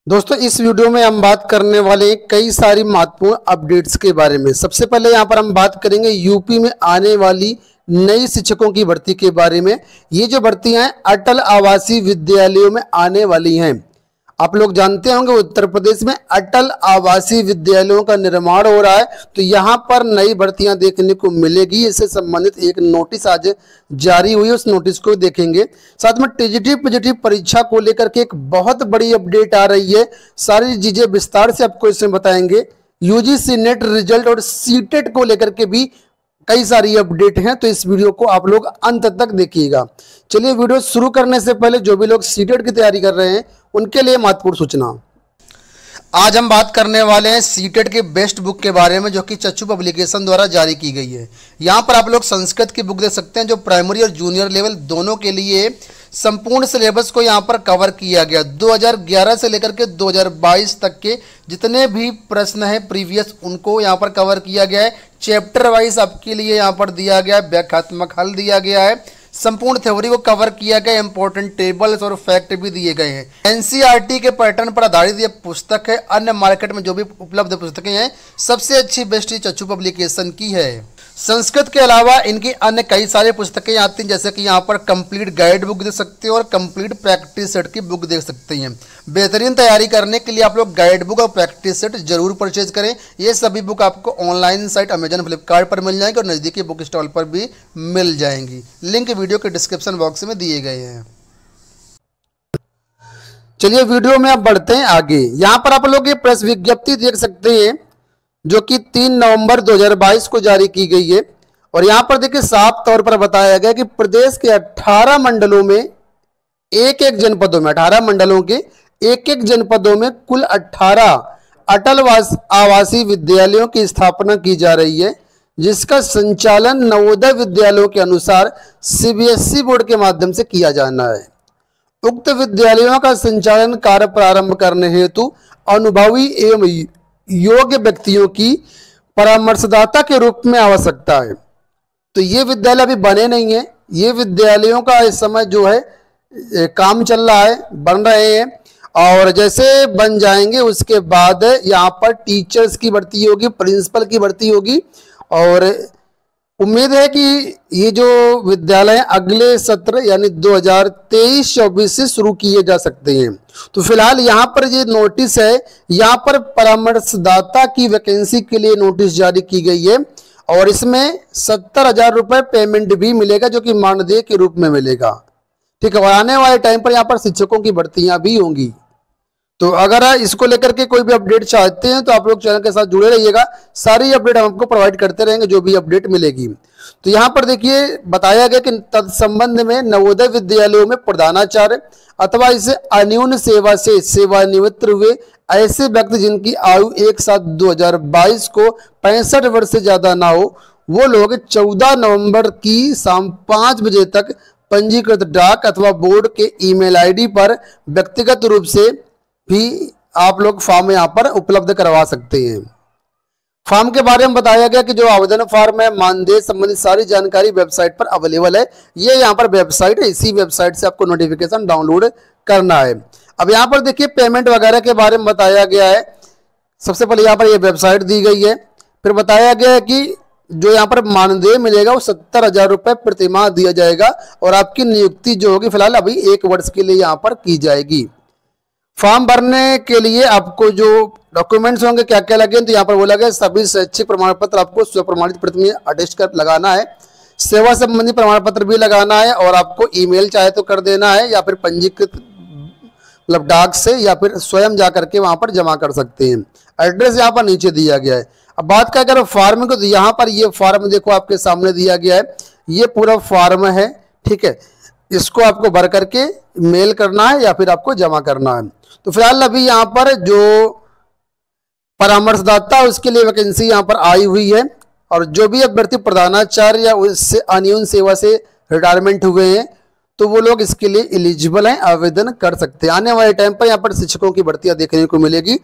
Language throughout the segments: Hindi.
दोस्तों इस वीडियो में हम बात करने वाले हैं कई सारी महत्वपूर्ण अपडेट्स के बारे में। सबसे पहले यहाँ पर हम बात करेंगे यूपी में आने वाली नई शिक्षकों की भर्ती के बारे में। ये जो भर्तियां हैं अटल आवासीय विद्यालयों में आने वाली हैं। आप लोग जानते होंगे उत्तर प्रदेश में अटल आवासीय विद्यालयों का निर्माण हो रहा है, तो यहाँ पर नई भर्तियां देखने को मिलेगी। इससे संबंधित एक नोटिस आज जारी हुई, उस नोटिस को देखेंगे। साथ में टीजीटी पीजीटी परीक्षा को लेकर के एक बहुत बड़ी अपडेट आ रही है। सारी चीजें विस्तार से आपको इसमें बताएंगे। यूजीसी नेट रिजल्ट और सीटेट को लेकर के भी कई सारी अपडेट हैं, तो इस वीडियो को आप लोग अंत तक देखिएगा। चलिए वीडियो शुरू करने से पहले जो भी लोग सीटेट की तैयारी कर रहे हैं उनके लिए महत्वपूर्ण सूचना। आज हम बात करने वाले हैं सीटेट के बेस्ट बुक के बारे में, जो कि चच्चू पब्लिकेशन द्वारा जारी की गई है। यहाँ पर आप लोग संस्कृत की बुक देख सकते हैं, जो प्राइमरी और जूनियर लेवल दोनों के लिए संपूर्ण सिलेबस को यहाँ पर कवर किया गया। 2011 से लेकर के 2022 तक के जितने भी प्रश्न हैं प्रीवियस, उनको यहाँ पर कवर किया गया है। चैप्टर वाइज आपके लिए यहाँ पर दिया गया है, व्याख्यात्मक हल दिया गया है, संपूर्ण थ्योरी को कवर किया गया, इंपॉर्टेंट टेबल्स और फैक्ट भी दिए गए हैं। एनसीईआरटी के पैटर्न पर आधारित ये पुस्तक है। अन्य मार्केट में जो भी उपलब्ध पुस्तकें हैं सबसे अच्छी बेस्ट चच्चू पब्लिकेशन की है। संस्कृत के अलावा इनकी अन्य कई सारी पुस्तकें आती हैं, जैसे कि यहाँ पर कंप्लीट गाइड बुक देख सकते हो और कंप्लीट प्रैक्टिस सेट की बुक देख सकते हैं। बेहतरीन तैयारी करने के लिए आप लोग गाइड बुक और प्रैक्टिस सेट जरूर परचेज करें। ये सभी बुक आपको ऑनलाइन साइट अमेजन फ्लिपकार्ट पर मिल जाएंगे और नज़दीकी बुक स्टॉल पर भी मिल जाएंगी। लिंक वीडियो के डिस्क्रिप्शन बॉक्स में दिए गए हैं। चलिए वीडियो में अब बढ़ते हैं आगे। यहाँ पर आप लोग ये प्रेस विज्ञप्ति देख सकते हैं, जो कि 3 नवंबर 2022 को जारी की गई है। और यहाँ पर देखिए साफ तौर पर बताया गया कि प्रदेश के 18 मंडलों में एक एक जनपदों में 18 मंडलों के एक एक जनपदों में कुल 18 अटल आवासीय विद्यालयों की स्थापना की जा रही है, जिसका संचालन नवोदय विद्यालयों के अनुसार सीबीएसई बोर्ड के माध्यम से किया जाना है। उक्त विद्यालयों का संचालन कार्य प्रारंभ करने हेतु अनुभवी एवं योग्य व्यक्तियों की परामर्शदाता के रूप में आवश्यकता है। तो ये विद्यालय अभी बने नहीं है, ये विद्यालयों का इस समय जो है काम चल रहा है, बन रहे हैं। और जैसे बन जाएंगे उसके बाद यहाँ पर टीचर्स की भर्ती होगी, प्रिंसिपल की भर्ती होगी। और उम्मीद है कि ये जो विद्यालय अगले सत्र यानी 2023-24 से शुरू किए जा सकते हैं। तो फिलहाल यहाँ पर ये नोटिस है, यहाँ पर परामर्शदाता की वैकेंसी के लिए नोटिस जारी की गई है और इसमें 70,000 रुपये पेमेंट भी मिलेगा, जो कि मानदेय के रूप में मिलेगा। ठीक है, और आने वाले टाइम पर यहाँ पर शिक्षकों की भर्तियां भी होंगी। तो अगर इसको लेकर के कोई भी अपडेट चाहते हैं तो आप लोग चैनल के साथ जुड़े रहिएगा। सारी अपडेट हम आपको प्रोवाइड करते रहेंगे जो भी अपडेट मिलेगी। तो यहाँ पर देखिए बताया गया कि तत्संबंध में नवोदय विद्यालयों में प्रधानाचार्य अथवा इसे अन्यून सेवा से सेवानिवृत्त हुए ऐसे व्यक्ति जिनकी आयु 1/7/2022 को 65 वर्ष से ज्यादा ना हो, वो लोग 14 नवंबर की शाम 5 बजे तक पंजीकृत डाक अथवा बोर्ड के ईमेल आईडी पर व्यक्तिगत रूप से भी आप लोग फॉर्म यहाँ पर उपलब्ध करवा सकते हैं। फॉर्म के बारे में बताया गया कि जो आवेदन फॉर्म है, मानदेय संबंधित सारी जानकारी वेबसाइट पर अवेलेबल है। ये यहाँ पर वेबसाइट है, इसी वेबसाइट से आपको नोटिफिकेशन डाउनलोड करना है। अब यहाँ पर देखिए पेमेंट वगैरह के बारे में बताया गया है। सबसे पहले यहाँ पर ये वेबसाइट दी गई है, फिर बताया गया है कि जो यहाँ पर मानदेय मिलेगा वो 70,000 रुपये प्रतिमाह दिया जाएगा और आपकी नियुक्ति जो होगी फिलहाल अभी 1 वर्ष के लिए यहाँ पर की जाएगी। फॉर्म भरने के लिए आपको जो डॉक्यूमेंट्स होंगे क्या क्या लगे, तो यहाँ पर बोला गया सभी शैक्षिक प्रमाण पत्र आपको स्वप्रमाणित प्रति में अटेस्ट कर लगाना है, सेवा संबंधी प्रमाण पत्र भी लगाना है और आपको ईमेल चाहे तो कर देना है या फिर पंजीकृत मतलब डाक से या फिर स्वयं जा करके वहां पर जमा कर सकते हैं। एड्रेस यहाँ पर नीचे दिया गया है। अब बात क्या करें फॉर्म को, तो यहाँ पर ये फॉर्म देखो आपके सामने दिया गया है, ये पूरा फॉर्म है। ठीक है, इसको आपको भर करके मेल करना है या फिर आपको जमा करना है। तो फिलहाल अभी यहाँ पर जो परामर्शदाता उसके लिए वैकेंसी यहाँ पर आई हुई है और जो भी अभ्यर्थी प्रधानाचार्य या उससे अन्यून सेवा से रिटायरमेंट हुए हैं तो वो लोग इसके लिए एलिजिबल हैं, आवेदन कर सकते हैं। आने वाले टाइम पर यहाँ पर शिक्षकों की भर्तियां देखने को मिलेगी,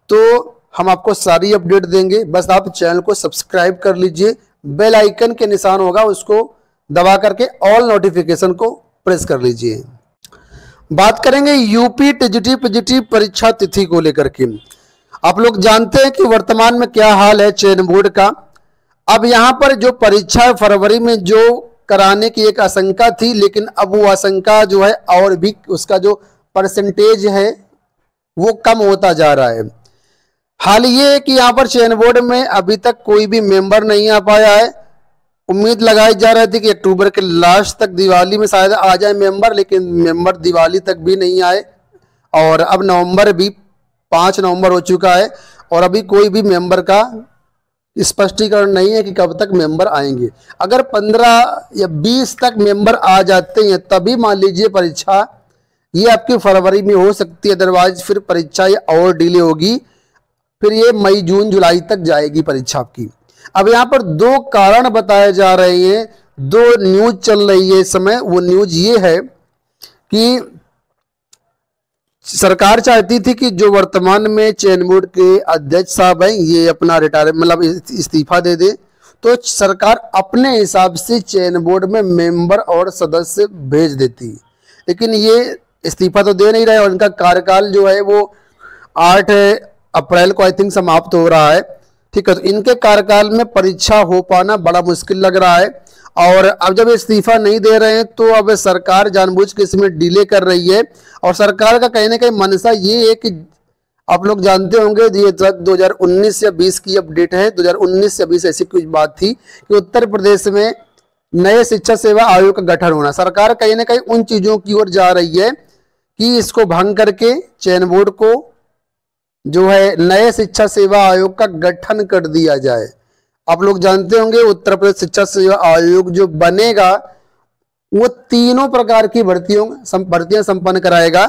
तो हम आपको सारी अपडेट देंगे। बस आप चैनल को सब्सक्राइब कर लीजिए, बेल आइकन के निशान होगा उसको दबा करके ऑल नोटिफिकेशन को प्रेस कर लीजिए। बात करेंगे यूपी टीजीटी पीजीटी परीक्षा तिथि को लेकर के। आप लोग जानते हैं कि वर्तमान में क्या हाल है चयन बोर्ड का। अब यहाँ पर जो परीक्षा फरवरी में जो कराने की एक आशंका थी, लेकिन अब वो आशंका जो है और भी उसका जो परसेंटेज है वो कम होता जा रहा है। हाल ये है कि यहाँ पर चयन बोर्ड में अभी तक कोई भी मेंबर नहीं आ पाया है। उम्मीद लगाई जा रही थी कि अक्टूबर के लास्ट तक, दिवाली में शायद आ जाए मेंबर, लेकिन मेंबर दिवाली तक भी नहीं आए। और अब नवंबर भी 5 नवंबर हो चुका है और अभी कोई भी मेंबर का स्पष्टीकरण नहीं है कि कब तक मेंबर आएंगे। अगर 15 या 20 तक मेंबर आ जाते हैं तभी मान लीजिए परीक्षा ये आपकी फरवरी में हो सकती है, अदरवाइज फिर परीक्षा ये और डिले होगी, फिर ये मई जून जुलाई तक जाएगी परीक्षा आपकी। अब यहाँ पर 2 कारण बताए जा रहे हैं, 2 न्यूज चल रही है इस समय। वो न्यूज ये है कि सरकार चाहती थी कि जो वर्तमान में चयन बोर्ड के अध्यक्ष साहब हैं ये अपना रिटायरमेंट मतलब इस्तीफा दे दे, तो सरकार अपने हिसाब से चयन बोर्ड में मेंबर और सदस्य भेज देती। लेकिन ये इस्तीफा तो दे नहीं रहे और इनका कार्यकाल जो है वो 8 अप्रैल को आई थिंक समाप्त हो रहा है। ठीक है, तो इनके कार्यकाल में परीक्षा हो पाना बड़ा मुश्किल लग रहा है। और अब जब इस्तीफा नहीं दे रहे हैं तो अब सरकार जानबूझ के इसमें डिले कर रही है। और सरकार का कहीं ना कहीं मनसा ये है कि आप लोग जानते होंगे ये 2019 या 20 की अपडेट है, 2019 या 20 ऐसी कुछ बात थी कि उत्तर प्रदेश में नए शिक्षा सेवा आयोग का गठन होना। सरकार कहीं ना कहीं उन चीजों की ओर जा रही है कि इसको भंग करके चयन बोर्ड को जो है नए शिक्षा सेवा आयोग का गठन कर दिया जाए। आप लोग जानते होंगे उत्तर प्रदेश शिक्षा सेवा आयोग जो बनेगा वो तीनों प्रकार की भर्तियां संपन्न कराएगा।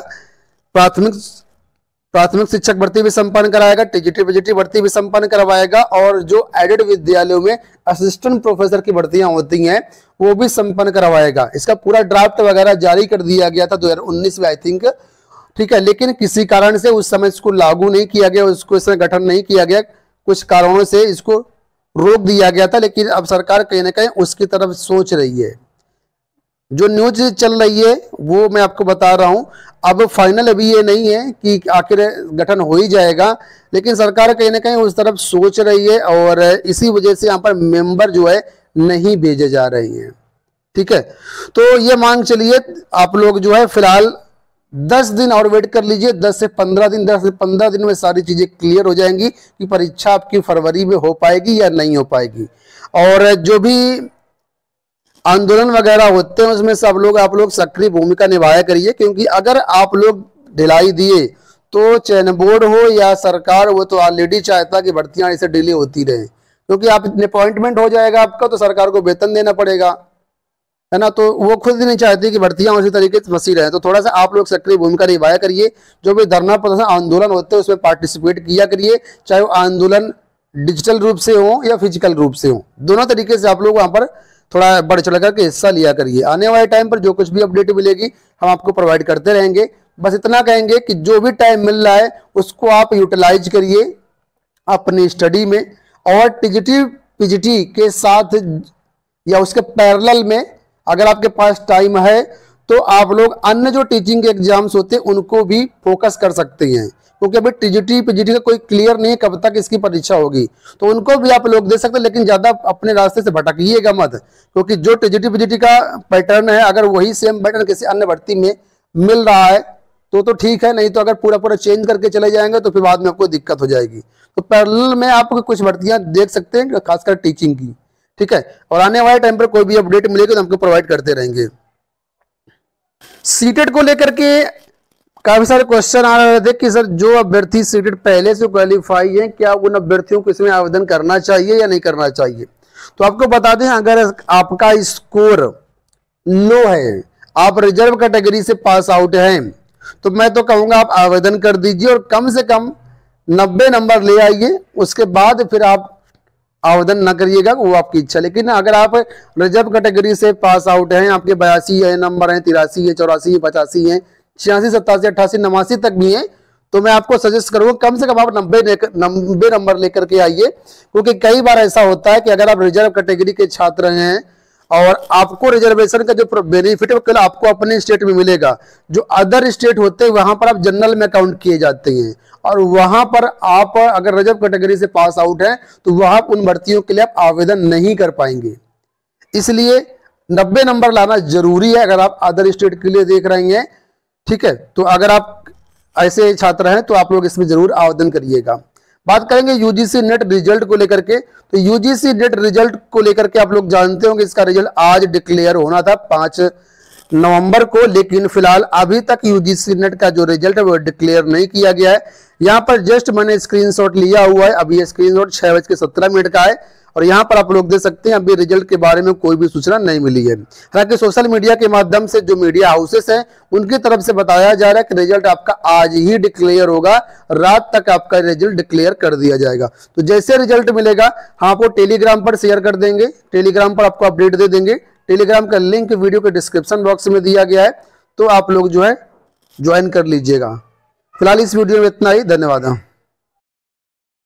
प्राथमिक शिक्षक भर्ती भी संपन्न कराएगा, टीजीटी पीजीटी भर्ती भी संपन्न करवाएगा और जो एडेड विद्यालयों में असिस्टेंट प्रोफेसर की भर्तियां होती हैं वो भी संपन्न करवाएगा। इसका पूरा ड्राफ्ट वगैरह जारी कर दिया गया था 2019 में आई थिंक। ठीक है, लेकिन किसी कारण से उस समय इसको लागू नहीं किया गया, उसको इसमें गठन नहीं किया गया, कुछ कारणों से इसको रोक दिया गया था। लेकिन अब सरकार कहीं ना कहीं उसकी तरफ सोच रही है। जो न्यूज चल रही है वो मैं आपको बता रहा हूं। अब फाइनल अभी ये नहीं है कि आखिर गठन हो ही जाएगा, लेकिन सरकार कहीं ना कहीं उस तरफ सोच रही है और इसी वजह से यहाँ पर मेंबर जो है नहीं भेजे जा रहे हैं। ठीक है, तो ये मांग चलिए आप लोग जो है फिलहाल 10 दिन और वेट कर लीजिए, 10 से 15 दिन, 10 से 15 दिन में सारी चीजें क्लियर हो जाएंगी कि परीक्षा आपकी फरवरी में हो पाएगी या नहीं हो पाएगी। और जो भी आंदोलन वगैरह होते हैं उसमें सब लोग आप लोग सक्रिय भूमिका निभाया करिए, क्योंकि अगर आप लोग ढिलाई दिए तो चयन बोर्ड हो या सरकार वो तो ऑलरेडी चाहता कि भर्तियां ऐसे डिले होती रहे, क्योंकि आप अपॉइंटमेंट हो जाएगा आपका तो सरकार को वेतन देना पड़ेगा, है ना। तो वो खुद ही नहीं चाहती कि भर्तियां उसी तरीके से फंसी रहे। तो थोड़ा सा आप लोग सक्रिय भूमिका निभाया करिए। जो भी धरना प्रदर्शन आंदोलन होते हैं उसमें पार्टिसिपेट किया करिए, चाहे वो आंदोलन डिजिटल रूप से हो या फिजिकल रूप से हो, दोनों तरीके से आप लोग वहां पर थोड़ा बढ़ चढ़ करके हिस्सा लिया करिए। आने वाले टाइम पर जो कुछ भी अपडेट मिलेगी हम आपको प्रोवाइड करते रहेंगे। बस इतना कहेंगे कि जो भी टाइम मिल रहा है उसको आप यूटिलाइज करिए अपनी स्टडी में, और टीजीटी पीजीटी के साथ या उसके पैरेलल में अगर आपके पास टाइम है तो आप लोग अन्य जो टीचिंग के एग्जाम्स होते हैं उनको भी फोकस कर सकते हैं, क्योंकि अभी टीजीटी पीजीटी का कोई क्लियर नहीं है कब तक इसकी परीक्षा होगी, तो उनको भी आप लोग दे सकते हैं। लेकिन ज्यादा अपने रास्ते से भटकिएगा मत, क्योंकि जो टीजीटी पीजीटी का पैटर्न है अगर वही सेम पैटर्न किसी अन्य भर्ती में मिल रहा है तो ठीक है, नहीं तो अगर पूरा चेंज करके चले जाएंगे तो फिर बाद में आपको दिक्कत हो जाएगी। तो पैरेलल में आप कुछ भर्तियां देख सकते हैं खासकर टीचिंग की। ठीक है, और आने वाले टाइम पर कोई भी अपडेट मिलेगी तो हमको प्रोवाइड करते रहेंगे। सीटेट को लेकर के काफी सारे क्वेश्चन आ रहे थे कि सर जो अभ्यर्थी सीटेट पहले से क्वालिफाई है क्या उन अभ्यर्थियों को इसमें आवेदन करना चाहिए या नहीं करना चाहिए। तो आपको बता दें अगर आपका स्कोर लो है, आप रिजर्व कैटेगरी से पास आउट हैं, तो मैं तो कहूंगा आप आवेदन कर दीजिए और कम से कम 90 नंबर ले आइए, उसके बाद फिर आप आवेदन ना करिएगा, वो आपकी इच्छा। लेकिन अगर आप रिजर्व कैटेगरी से पास आउट हैं, आपके 82 है नंबर हैं, 83 है, 84 है, 85 है, 86, 87, 88, 89 तक भी हैं, तो मैं आपको सजेस्ट करूंगा कम से कम आप 90 नंबर लेकर के आइए। क्योंकि कई बार ऐसा होता है कि अगर आप रिजर्व कैटेगरी के छात्र हैं और आपको रिजर्वेशन का जो बेनिफिट है केवल आपको अपने स्टेट में मिलेगा। जो अदर स्टेट होते हैं वहां पर आप जनरल में काउंट किए जाते हैं, और वहां पर आप अगर रिजर्व कैटेगरी से पास आउट हैं तो वहां उन भर्तियों के लिए आप आवेदन नहीं कर पाएंगे। इसलिए 90 नंबर लाना जरूरी है अगर आप अदर स्टेट के लिए देख रहे हैं। ठीक है, तो अगर आप ऐसे छात्र हैं तो आप लोग इसमें जरूर आवेदन करिएगा। बात करेंगे यूजीसी नेट रिजल्ट को लेकर के, तो यूजीसी नेट रिजल्ट को लेकर के आप लोग जानते होंगे इसका रिजल्ट आज डिक्लेयर होना था 5 नवंबर को, लेकिन फिलहाल अभी तक यूजीसी नेट का जो रिजल्ट है वो डिक्लेयर नहीं किया गया है। यहाँ पर जस्ट मैंने स्क्रीनशॉट लिया हुआ है, अभी ये स्क्रीनशॉट 6:17 का है, और यहाँ पर आप लोग देख सकते हैं अभी रिजल्ट के बारे में कोई भी सूचना नहीं मिली है। हालांकि सोशल मीडिया के माध्यम से जो मीडिया हाउसेस हैं उनकी तरफ से बताया जा रहा है कि रिजल्ट आपका आज ही डिक्लेयर होगा, रात तक आपका रिजल्ट डिक्लेयर कर दिया जाएगा। तो जैसे रिजल्ट मिलेगा हम आपको टेलीग्राम पर शेयर कर देंगे, टेलीग्राम पर आपको अपडेट दे देंगे। टेलीग्राम का लिंक वीडियो के डिस्क्रिप्शन बॉक्स में दिया गया है, तो आप लोग जो है ज्वाइन कर लीजिएगा। फिलहाल इस वीडियो में इतना ही, धन्यवाद।